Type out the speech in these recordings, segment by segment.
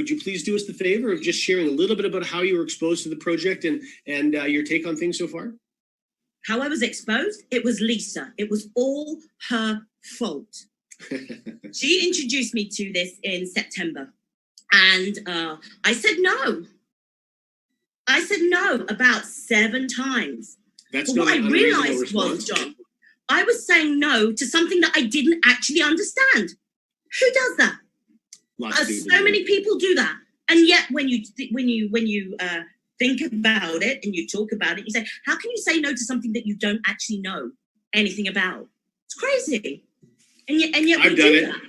would you please do us the favor of just sharing a little bit about how you were exposed to the project and your take on things so far? How I was exposed? It was Lisa. It was all her fault. She introduced me to this in September. And I said no. I said no about 7 times. That's but what I realized was, John, I was saying no to something that I didn't actually understand. Who does that? So many people do that. And yet when you think about it and you talk about it, you say, how can you say no to something that you don't actually know anything about? It's crazy. And yet I've done it. That.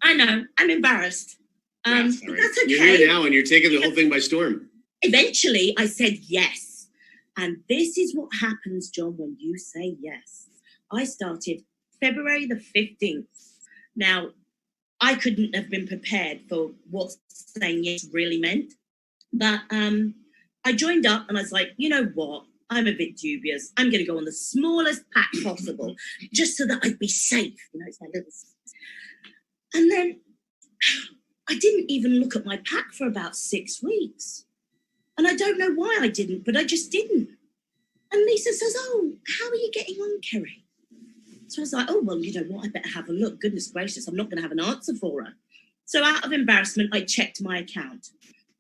I know. I'm embarrassed. But that's okay. You're here now and you're taking the whole thing by storm. Eventually, I said yes. And this is what happens, John, when you say yes. I started February the 15th. Now, I couldn't have been prepared for what saying yes really meant. But I joined up and I was like, you know what? I'm a bit dubious. I'm going to go on the smallest pack possible just so that I'd be safe. You know, it's my little... And then I didn't even look at my pack for about 6 weeks. And I don't know why I didn't, but I just didn't. And Lisa says, oh, how are you getting on, Kerry? So I was like, oh, well, you know what? I better have a look. Goodness gracious, I'm not going to have an answer for her. So out of embarrassment, I checked my account.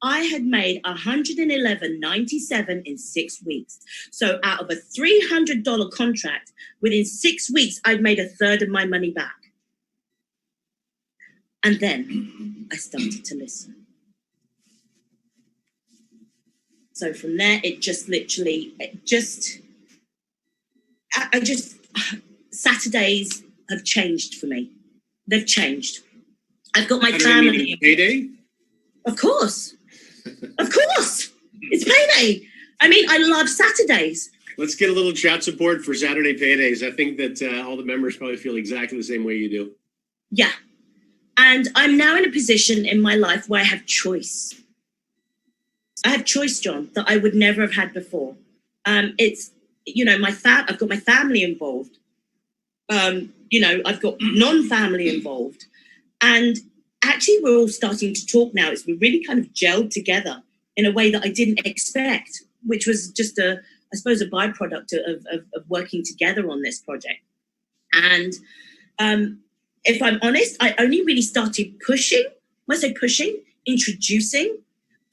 I had made $111.97 in 6 weeks. So out of a $300 contract, within 6 weeks, I'd made 1/3 of my money back. And then I started to listen. So from there, it just literally, Saturdays have changed for me. They've changed. I've got my family. Payday? Of course. Of course. It's payday. I mean, I love Saturdays. Let's get a little chat support for Saturday paydays. I think that all the members probably feel exactly the same way you do. Yeah. And I'm now in a position in my life where I have choice. I have choice, John, that I would never have had before. It's, you know, I've got my family involved. You know, I've got non-family involved. And actually, we're all starting to talk now. We're really kind of gelled together in a way that I didn't expect, which was just I suppose, a byproduct of working together on this project. And if I'm honest, I only really started pushing, when I say pushing, introducing,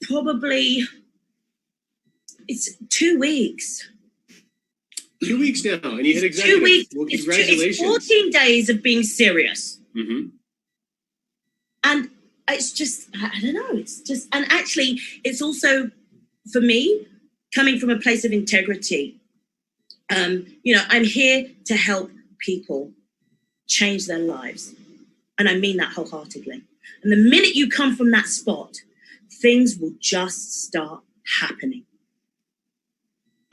probably it's 2 weeks. 2 weeks now, and you hit exactly 2 weeks. Well, congratulations. It's 14 days of being serious. Mm-hmm. And it's just, I don't know, it's just, and actually, it's also, for me, coming from a place of integrity, you know, I'm here to help people change their lives. And I mean that wholeheartedly. And the minute you come from that spot, things will just start happening.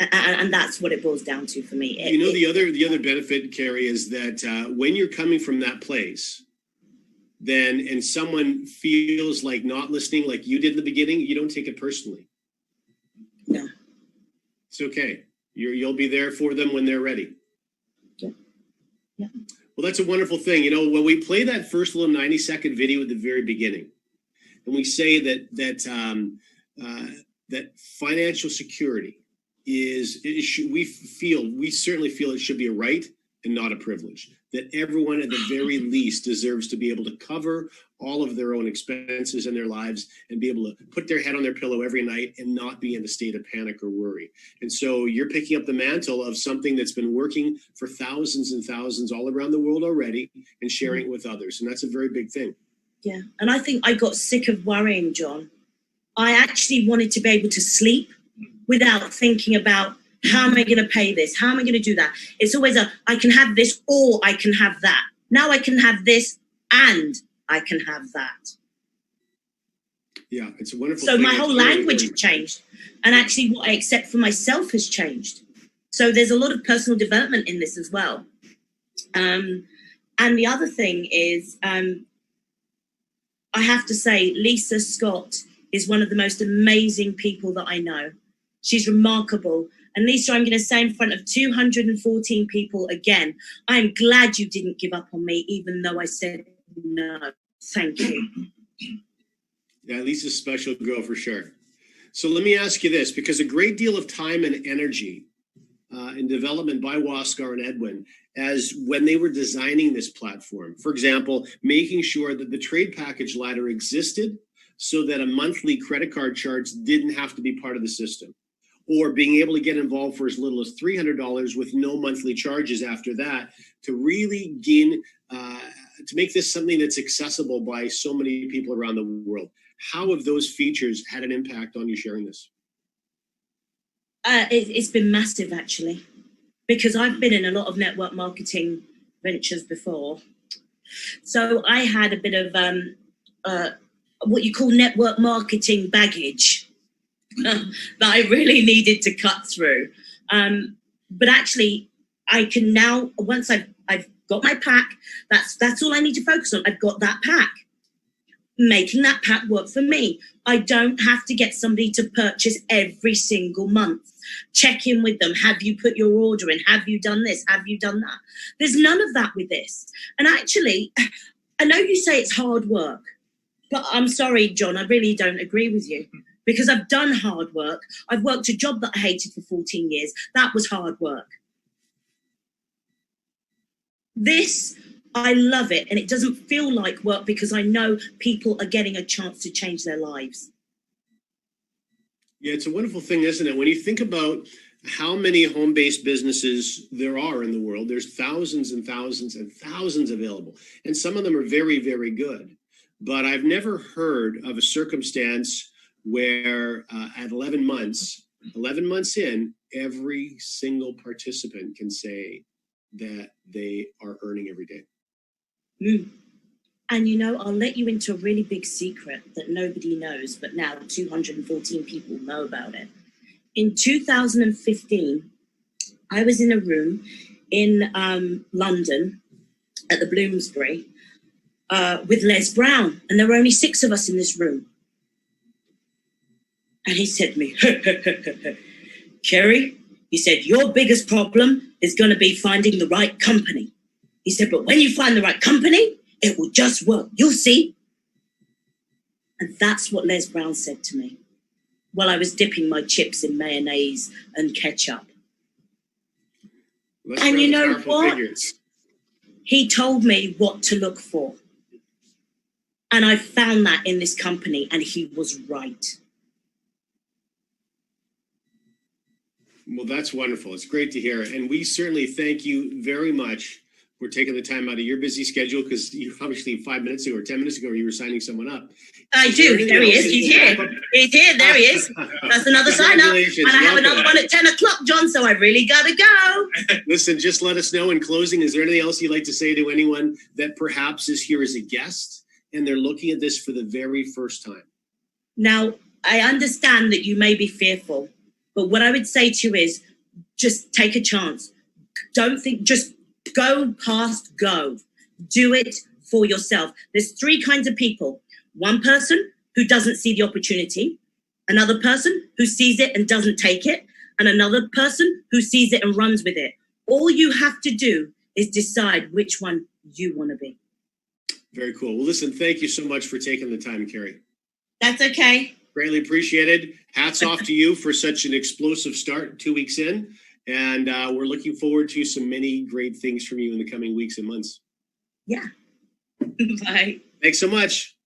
And that's what it boils down to for me. You know, the other benefit, Kerry, is that when you're coming from that place, then and someone feels like not listening like you did in the beginning, you don't take it personally. No. It's okay. You'll be there for them when they're ready. Yeah. Yeah. Well, that's a wonderful thing. You know, when we play that first little 90-second video at the very beginning, and we say that financial security we certainly feel it should be a right and not a privilege. That everyone at the very least deserves to be able to cover all of their own expenses in their lives and be able to put their head on their pillow every night and not be in a state of panic or worry. And so you're picking up the mantle of something that's been working for thousands and thousands all around the world already and sharing it with others. And that's a very big thing. Yeah. And I think I got sick of worrying, John. I actually wanted to be able to sleep without thinking about, how am I going to pay this? How am I going to do that? It's always I can have this or I can have that. Now I can have this and I can have that. Yeah, it's a wonderful So thing. my whole language has changed. And actually what I accept for myself has changed. So there's a lot of personal development in this as well. And the other thing is, I have to say, Lisa Scott is one of the most amazing people that I know. She's remarkable. And Lisa, I'm going to say in front of 214 people again, I'm glad you didn't give up on me, even though I said no. Thank you. Yeah, Lisa's a special girl for sure. So let me ask you this, because a great deal of time and energy in development by Waskar and Edwin, as when they were designing this platform, for example, making sure that the trade package ladder existed so that a monthly credit card charge didn't have to be part of the system, or being able to get involved for as little as $300 with no monthly charges after that, to really gain, to make this something that's accessible by so many people around the world. How have those features had an impact on you sharing this? It's been massive, actually, because I've been in a lot of network marketing ventures before. So I had a bit of what you call network marketing baggage that I really needed to cut through. But actually, I can now, once I've got my pack, that's all I need to focus on. I've got that pack. Making that pack work for me. I don't have to get somebody to purchase every single month. Check in with them. Have you put your order in? Have you done this? Have you done that? There's none of that with this. And actually, I know you say it's hard work, but I'm sorry, John, I really don't agree with you, because I've done hard work. I've worked a job that I hated for 14 years. That was hard work. This, I love it, and it doesn't feel like work because I know people are getting a chance to change their lives. Yeah, it's a wonderful thing, isn't it? When you think about how many home-based businesses there are in the world, there's thousands and thousands and thousands available. And some of them are very, very good. But I've never heard of a circumstance where at 11 months in, every single participant can say that they are earning every day. Mm. And you know, I'll let you into a really big secret that nobody knows, but now 214 people know about it. In 2015, I was in a room in London at the Bloomsbury with Les Brown, and there were only 6 of us in this room. And he said to me, Kerry, he said, your biggest problem is going to be finding the right company. He said, but when you find the right company, it will just work. You'll see. And that's what Les Brown said to me while I was dipping my chips in mayonnaise and ketchup. And you know what? Figures. He told me what to look for. And I found that in this company, and he was right. Well, that's wonderful. It's great to hear. And we certainly thank you very much for taking the time out of your busy schedule, because you obviously 5 minutes ago or 10 minutes ago, you were signing someone up. I do. There he is. He's here. He's here. There he is. That's another sign up. And I have another one at 10 o'clock, John, so I really got to go. Listen, just let us know in closing, is there anything else you'd like to say to anyone that perhaps is here as a guest and they're looking at this for the very first time? Now, I understand that you may be fearful, but what I would say to you is just take a chance. Don't think, just go past go. Do it for yourself. There's 3 kinds of people. One person who doesn't see the opportunity, another person who sees it and doesn't take it, and another person who sees it and runs with it. All you have to do is decide which one you want to be. Very cool. Well, listen, thank you so much for taking the time, Kerry. That's okay. Greatly appreciated. Hats off to you for such an explosive start 2 weeks in. And we're looking forward to some many great things from you in the coming weeks and months. Yeah. Bye. Thanks so much.